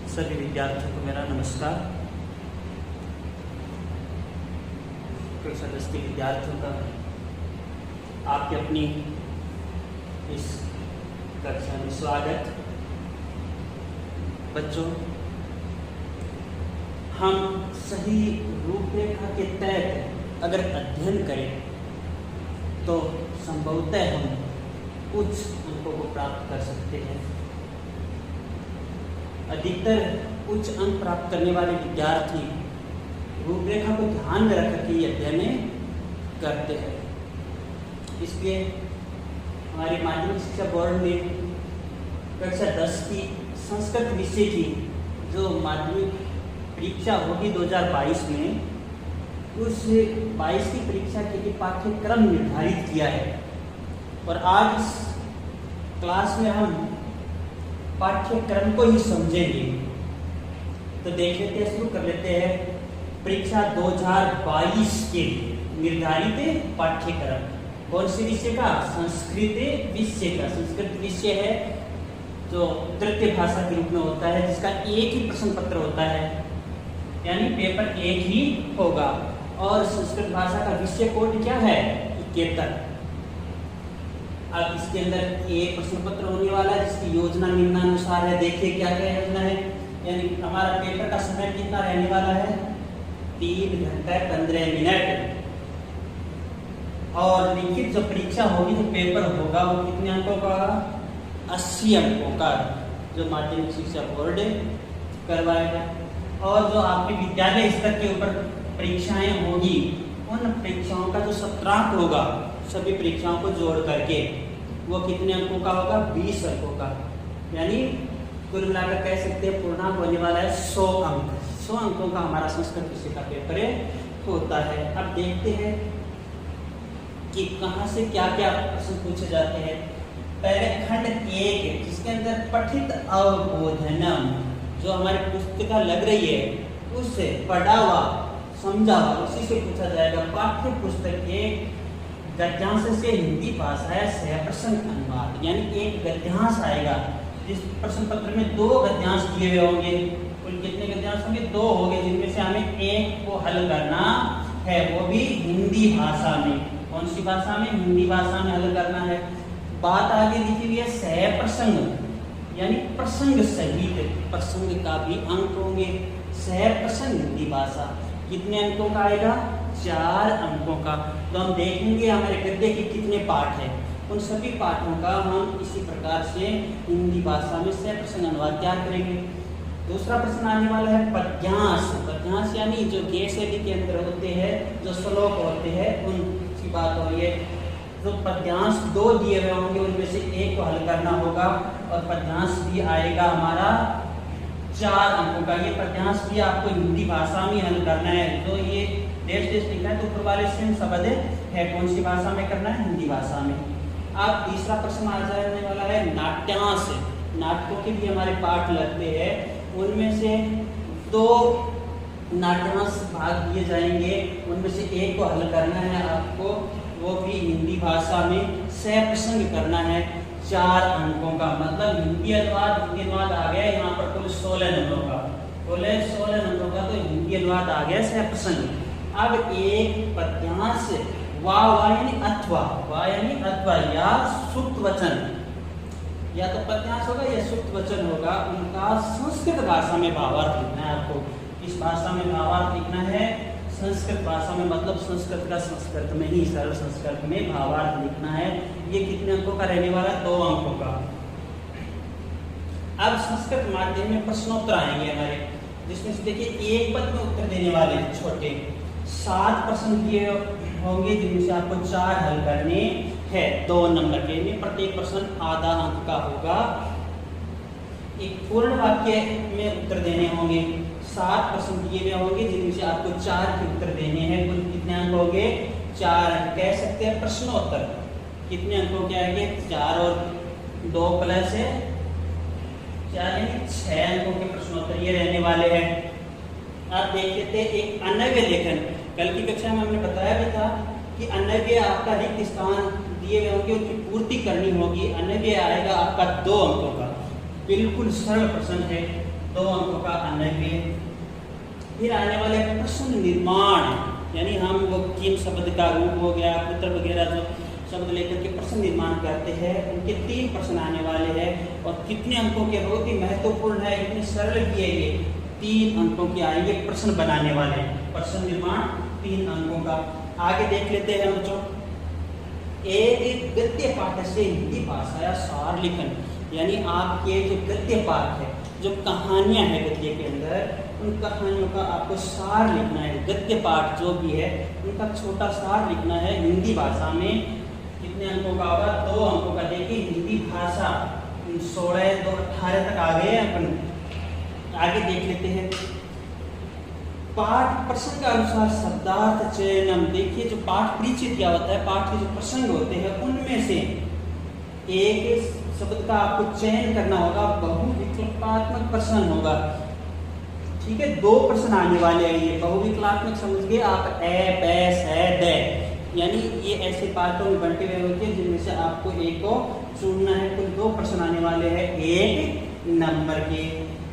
सभी विद्यार्थियों को मेरा नमस्कार। कक्षा 10 के विद्यार्थियों का आपकी अपनी इस कक्षा में स्वागत। बच्चों, हम सही रूपरेखा के तहत अगर अध्ययन करें तो संभवतः हम उच्च अंकों को प्राप्त कर सकते हैं। अधिकतर उच्च अंक प्राप्त करने वाले विद्यार्थी रूपरेखा को ध्यान में रख के अध्ययन करते हैं। इसलिए हमारे माध्यमिक शिक्षा बोर्ड ने कक्षा 10 की संस्कृत विषय की जो माध्यमिक परीक्षा होगी 2022 में, उस 22 की परीक्षा के लिए पाठ्यक्रम निर्धारित किया है। और आज इस क्लास में हम पाठ्यक्रम को ही समझेंगे। तो देख लेते हैं, शुरू कर लेते हैं परीक्षा 2022 के निर्धारित पाठ्यक्रम। कौन से विषय का? संस्कृत विषय का। संस्कृत विषय है जो तृतीय भाषा के रूप में होता है, जिसका एक ही प्रश्न पत्र होता है, यानी पेपर एक ही होगा। और संस्कृत भाषा का विषय कोड क्या है? 71। अब इसके अंदर एक प्रश्न पत्र होने वाला है जिसकी योजना निम्नानुसार है। देखिए क्या क्या योजना है। यानी हमारा पेपर का समय कितना रहने वाला है? 3 घंटा 15 मिनट। और लिखित जो परीक्षा होगी, जो पेपर होगा, वो कितने अंकों का? 80 अंकों का, जो माध्यमिक शिक्षा बोर्ड करवाएगा। और जो आपके विद्यालय स्तर के ऊपर परीक्षाएं होगी, उन परीक्षाओं का जो सत्रांक होगा, सभी परीक्षाओं को जोड़ करके वो कितने अंकों का होगा? 20 अंकों का। यानी कुल मिलाकर कह सकते हैं पूर्णांक होने वाला है 100 अंक। 100 अंकों का हमारा संस्कृत विषय का पेपर होता है। अब देखते हैं कि कहाँ से क्या क्या प्रश्न पूछे जाते हैं। पहले खंड 1, जिसके अंदर पठित अवबोधनम, जो हमारी पुस्तिका लग रही है, उससे पढ़ा हुआ समझा हुआ उसी से पूछा जाएगा। पाठ्य पुस्तक के गद्यांश से हिंदी भाषा है सहप्रसंग अनुवाद, यानी एक गद्यांश आएगा। इस प्रश्न पत्र में 2 गद्यांश दिए हुए होंगे। कुल कितने गद्यांश होंगे? 2 होंगे, जिनमें से हमें एक को हल करना है, वो भी हिंदी भाषा में। कौन सी भाषा में? हिंदी भाषा में हल करना है। बात आगे लिखी हुई है सहप्रसंग, यानी प्रसंग सहित। प्रसंग का भी अंक होंगे। सहप्रसंग हिंदी भाषा कितने अंकों का आएगा? 4 अंकों का। तो हम देखेंगे हमारे गद्य के कितने पाठ हैं। उन सभी पाठों का हम इसी प्रकार से हिंदी भाषा में सहप्रसंग अनुवाद तैयार करेंगे। दूसरा प्रश्न आने वाला है पद्यांश। पद्यांश यानी जो गद्य शैली के अंदर होते हैं, जो श्लोक होते हैं, उनकी बात हो रही है। तो पद्यांश 2 दिए हुए होंगे, उनमें से एक को हल करना होगा। और पद्यांश भी आएगा हमारा 4 अंकों का। ये पद्यांश भी आपको हिंदी भाषा में हल करना है। तो ये देश लिखा है तो ऊपर वाले सेम शब्द है, कौन सी भाषा में करना है? हिंदी भाषा में। अब तीसरा प्रश्न आ जाने वाला है नाट्यांश। नाटकों के भी हमारे पाठ लगते हैं, उनमें से 2 नाट्यांश भाग दिए जाएंगे। उनमें से एक को हल करना है आपको, वो भी हिंदी भाषा में सहप्रसंग करना है 4 अंकों का। मतलब हिंदी अनुवाद आ गया यहाँ पर कुल 16 नंबरों का। कुल 16 नंबरों का तो हिंदी अनुवाद आ गया सहप्रसंग। अब एक पद्यांश वाह यानी अथवा, वाह यानी अथवा, या सुक्त वचन, या तो पद्यांश होगा या सुक्त वचन होगा, उनका संस्कृत भाषा में भावार्थ लिखना है आपको। इस भाषा में भावार्थ लिखना है संस्कृत भाषा में, मतलब संस्कृत का संस्कृत में ही, सरल संस्कृत में भावार्थ लिखना है। ये कितने अंकों का रहने वाला? 2 अंकों का। अब संस्कृत माध्यम में प्रश्नोत्तर आएंगे हमारे, जिसमें से देखिए एक पद में उत्तर देने वाले छोटे 7 प्रश्न दिए होंगे, जिनमें से आपको 4 हल करने हैं 2 नंबर के में। प्रत्येक प्रश्न आधा अंक का होगा। एक पूर्ण वाक्य में उत्तर देने होंगे। 7 प्रश्न दिए हुए होंगे, जिनमें से आपको 4 के उत्तर देने हैं। कुल कितने अंक होंगे? 4 अंक। कह सकते हैं प्रश्नोत्तर कितने अंकों के आएंगे? 4 और 2 प्लस 4 यानी 6 अंकों के प्रश्नोत्तर ये रहने वाले हैं। आप देख लेते हैं एक अन्वय लेखन। कल की कक्षा में हमने बताया भी था कि अन्वय आपका रिक्त स्थान दिए गए होंगे, उनकी पूर्ति करनी होगी। अन्वय आएगा आपका 2 अंकों का। बिल्कुल सरल प्रश्न है। 2 अंकों का अन्वय। फिर आने वाले प्रश्न निर्माण, यानी हम वो किम शब्द का रूप हो गया, पुत्र वगैरह जो शब्द लेकर के प्रश्न निर्माण करते हैं, उनके 3 प्रश्न आने वाले हैं और कितने अंकों के, बहुत ही महत्वपूर्ण है, इतने सरल भी है ये, 3 अंकों के आएंगे प्रश्न बनाने वाले प्रश्न निर्माण 3 अंकों का। आगे देख लेते हैं बच्चों, एक गद्य पाठ से हिंदी भाषा या सार लिखन, यानी आपके जो गद्य पाठ है, जो कहानियां हैं गद्य के अंदर, उन कहानियों का आपको सार लिखना है। गद्य पाठ जो भी है उनका छोटा सार लिखना है हिंदी भाषा में। कितने अंकों का होगा? 2 अंकों का। देखिए हिंदी भाषा 16 2 18 तक आ गए अपन। आगे देख लेते हैं, पाठ प्रसंग के अनुसार शब्दार्थ चयनम। देखिए जो पाठ परिचय दिया होता है, पाठ के जो प्रसंग होते हैं उनमें से एक शब्द का आपको चयन करना होगा, बहुविकल्पात्मक प्रश्न होगा। ठीक है, 2 प्रश्न आने वाले हैं ये बहुविकल्पात्मक, समझ गए आप, ए बैस है दे, यानी ये ऐसे पार्टों में बंटे हुए होते हैं जिनमें से आपको एक को चुनना है। कुल 2 प्रश्न आने वाले हैं 1 नंबर के।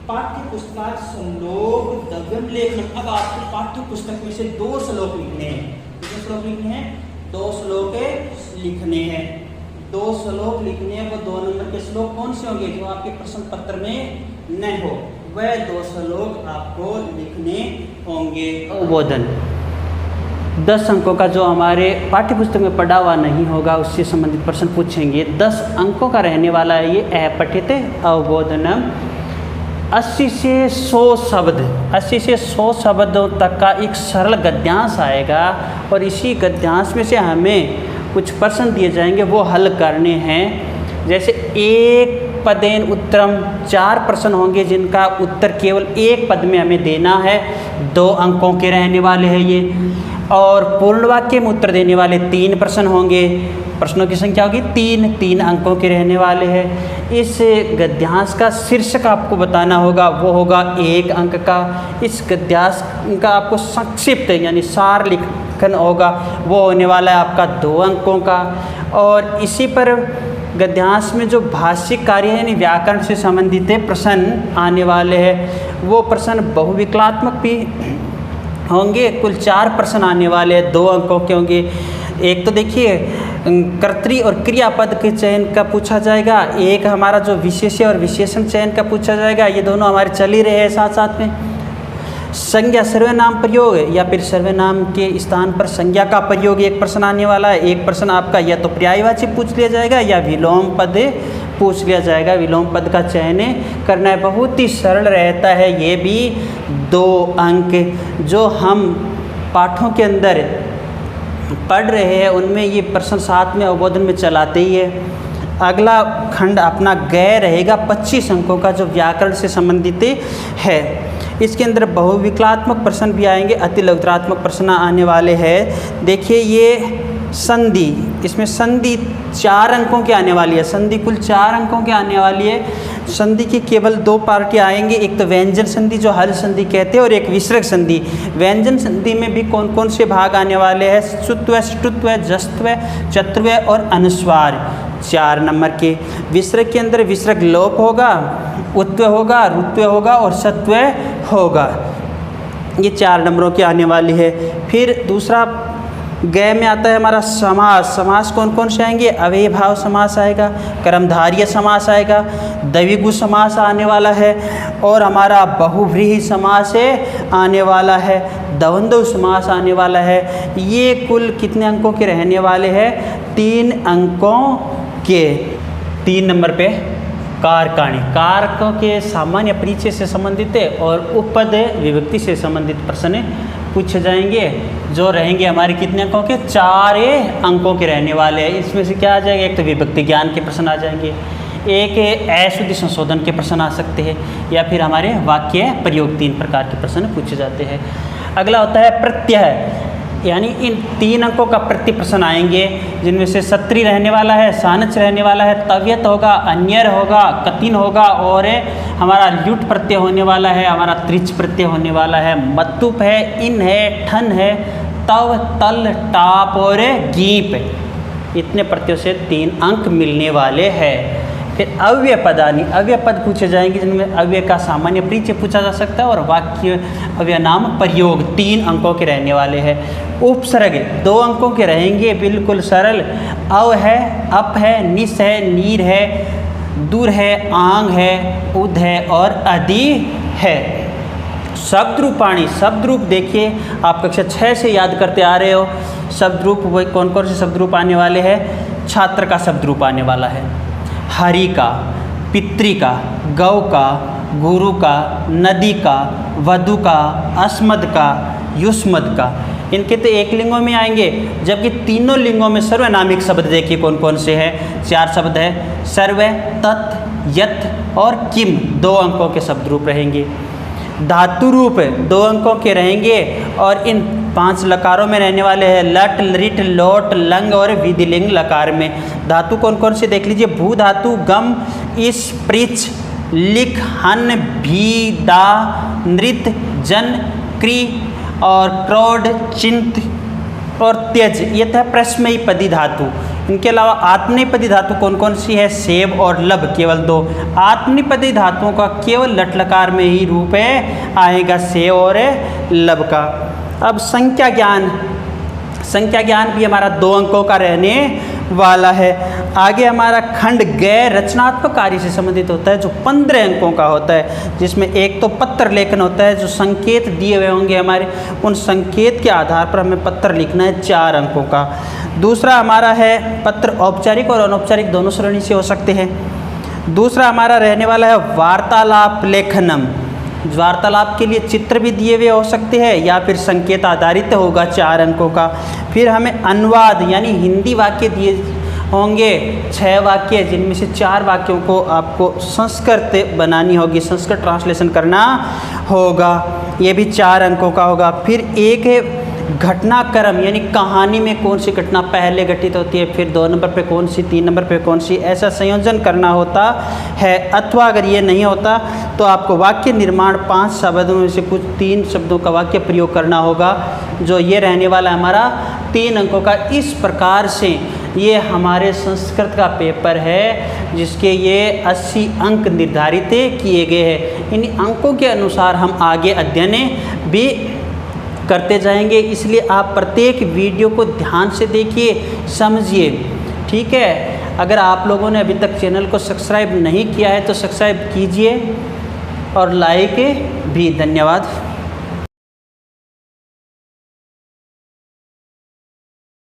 पाठ्य पुस्तक श्लोक दगम लेखन। अब आपको पाठ्य पुस्तक में से 2 श्लोक लिखने हैं। कितने श्लोक लिखने हैं? 2 श्लोक लिखने हैं। 2 श्लोक लिखने हैं। वो 2 नंबर के श्लोक कौन से होंगे? जो आपके प्रश्न पत्र में न हो, वह 2 श्लोक आपको लिखने होंगे। उद्बोधन 10 अंकों का जो हमारे पाठ्य पुस्तक में पढ़ा हुआ नहीं होगा उससे संबंधित प्रश्न पूछेंगे। 10 अंकों का रहने वाला है ये अपठित अवबोधनम। 80 से 100 शब्द, 80 से 100 शब्दों तक का एक सरल गद्यांश आएगा और इसी गद्यांश में से हमें कुछ प्रश्न दिए जाएंगे, वो हल करने हैं। जैसे एक पदेन उत्तरम, 4 प्रश्न होंगे जिनका उत्तर केवल 1 पद में हमें देना है, 2 अंकों के रहने वाले हैं ये। और पूर्ण वाक्य में उत्तर देने वाले 3 प्रश्न होंगे, प्रश्नों की संख्या होगी 3 अंकों के रहने वाले हैं। इस गद्यांश का शीर्षक आपको बताना होगा, वो होगा 1 अंक का। इस गद्यांश का आपको संक्षिप्त यानी सार लिखन होगा, वो होने वाला है आपका 2 अंकों का। और इसी पर गद्यांश में जो भाषिक कार्य है यानी व्याकरण से संबंधित प्रश्न आने वाले हैं, वो प्रश्न बहुविकल्पात्मक भी होंगे। कुल 4 प्रश्न आने वाले हैं, 2 अंकों के होंगे। एक तो देखिए कर्तरी और क्रियापद के चयन का पूछा जाएगा, एक हमारा जो विशेष्य और विशेषण चयन का पूछा जाएगा। ये दोनों हमारे चल ही रहे हैं साथ साथ में। संज्ञा सर्वनाम प्रयोग या फिर सर्वनाम के स्थान पर संज्ञा का प्रयोग एक प्रश्न आने वाला है। एक प्रश्न आपका या तो पर्यायवाची पूछ लिया जाएगा या विलोम पद पूछ लिया जाएगा। विलोम पद का चयन करना है, बहुत ही सरल रहता है ये भी। 2 अंक जो हम पाठों के अंदर पढ़ रहे हैं उनमें ये प्रश्न साथ में अवबोधन में चलाते ही है। अगला खंड अपना गैर रहेगा 25 अंकों का, जो व्याकरण से संबंधित है। इसके अंदर बहुविकल्पात्मक प्रश्न भी आएंगे, अतिलघुत्रात्मक प्रश्न आने वाले हैं। देखिए ये संधि, इसमें संधि 4 अंकों की आने वाली है। संधि कुल 4 अंकों की आने वाली है। संधि की केवल 2 पार्टी आएंगे, एक तो व्यंजन संधि जो हल संधि कहते हैं और एक विसर्ग संधि। व्यंजन संधि में भी कौन कौन से भाग आने वाले हैं? सुत्व, ष्टुत्व, जस्त्व, चत्व और अनुस्वार 4 नंबर के। विसर्ग के अंदर विसर्ग लोप होगा, उत्व होगा, रुत्व होगा और सत्व होगा। ये 4 नंबरों की आने वाली है। फिर दूसरा गय में आता है हमारा समास। समास कौन कौन से आएंगे? अव्ययभाव समास आएगा, कर्मधारय समास आएगा, द्विगु समास आने वाला है और हमारा बहुव्रीहि समास आने वाला है, द्वंद्व समास आने वाला है। ये कुल कितने अंकों के रहने वाले हैं? 3 अंकों के। 3 नंबर पे कारकाणी, कारकों के सामान्य परिचय से संबंधित है और उपपद विभक्ति से संबंधित प्रश्न पूछे जाएंगे, जो रहेंगे हमारे कितने अंकों के? 4 अंकों के रहने वाले हैं। इसमें से क्या आ जाएगा? एक तो विभक्ति ज्ञान के प्रश्न आ जाएंगे, एक अशुद्धि संशोधन के प्रश्न आ सकते हैं, या फिर हमारे वाक्य प्रयोग 3 प्रकार के प्रश्न पूछे जाते हैं। अगला होता है प्रत्यय, यानी इन 3 अंकों का प्रति प्रश्न आएंगे, जिनमें से सत्री रहने वाला है, सानच रहने वाला है, तव्यत होगा, अन्यर होगा, कतिन होगा और हमारा ल्युट प्रत्यय होने वाला है, हमारा त्रिच प्रत्यय होने वाला है, मतुप है, इन है, ठन है, तव, तल, टाप और गीप। इतने प्रत्ययों से 3 अंक मिलने वाले हैं। फिर अव्यय पदानि, अव्यय पद पूछे जाएंगे जिनमें अव्यय का सामान्य परिचय पूछा जा सकता है, और वाक्य अव्यय नाम प्रयोग 3 अंकों के रहने वाले हैं। उपसर्ग 2 अंकों के रहेंगे, बिल्कुल सरल। अव है, अप है, निस है, नीर है, दूर है, आंग है, उद है और अधि है। शब्द रूपाणी, शब्द रूप देखिए आप कक्षा 6 से याद करते आ रहे हो। शब्द रूप वो कौन कौन से शब्द रूप आने वाले हैं? छात्र का शब्द रूप आने वाला है, हरि का, पितृ का, गौ का, गुरु का, नदी का, वधु का, अस्मद का, युष्मद का। इनके तो एक लिंगों में आएंगे, जबकि तीनों लिंगों में सर्वनामिक शब्द देखिए कौन कौन से हैं। 4 शब्द है, सर्व, तत्, यत् और किम 2 अंकों के शब्द रूप रहेंगे। धातु रूप 2 अंकों के रहेंगे, और इन 5 लकारों में रहने वाले हैं लट, लिट, लोट, लंग और विधिलिंग लकार में। धातु कौन कौन से देख लीजिए, भू धातु, गम, इस, पृछ, लिख, हन, भी, दा, नृत, जन, क्री और क्रोड, चिंत और त्यज, ये था प्रश्मयी पदी धातु। इनके अलावा आत्मनेपदी धातु कौन कौन सी है? सेब और लब, केवल 2। आत्मनेपदी धातुओं का केवल लट लकार में ही रूप आएगा, से और लब का। अब संख्या ज्ञान, संख्या ज्ञान भी हमारा 2 अंकों का रहने वाला है। आगे हमारा खंड गैर रचनात्मक कार्य से संबंधित होता है, जो 15 अंकों का होता है, जिसमें एक तो पत्र लेखन होता है, जो संकेत दिए हुए होंगे हमारे, उन संकेत के आधार पर हमें पत्र लिखना है 4 अंकों का। दूसरा हमारा है पत्र औपचारिक और अनौपचारिक दोनों श्रेणी से हो सकते हैं। दूसरा हमारा रहने वाला है वार्तालाप लेखनम। वार्तालाप के लिए चित्र भी दिए हुए हो सकते हैं या फिर संकेत आधारित होगा 4 अंकों का। फिर हमें अनुवाद यानी हिंदी वाक्य दिए होंगे 6 वाक्य, जिनमें से 4 वाक्यों को आपको संस्कृत बनानी होगी, संस्कृत ट्रांसलेशन करना होगा, ये भी 4 अंकों का होगा। फिर एक है घटनाक्रम, यानी कहानी में कौन सी घटना पहले घटित होती है, फिर 2 नंबर पे कौन सी, 3 नंबर पे कौन सी, ऐसा संयोजन करना होता है। अथवा अगर ये नहीं होता तो आपको वाक्य निर्माण 5 शब्दों में से कुछ 3 शब्दों का वाक्य प्रयोग करना होगा, जो ये रहने वाला हमारा 3 अंकों का। इस प्रकार से ये हमारे संस्कृत का पेपर है, जिसके ये 80 अंक निर्धारित किए गए हैं। इन अंकों के अनुसार हम आगे अध्ययन भी करते जाएंगे, इसलिए आप प्रत्येक वीडियो को ध्यान से देखिए, समझिए, ठीक है। अगर आप लोगों ने अभी तक चैनल को सब्सक्राइब नहीं किया है तो सब्सक्राइब कीजिए और लाइक भी। धन्यवाद।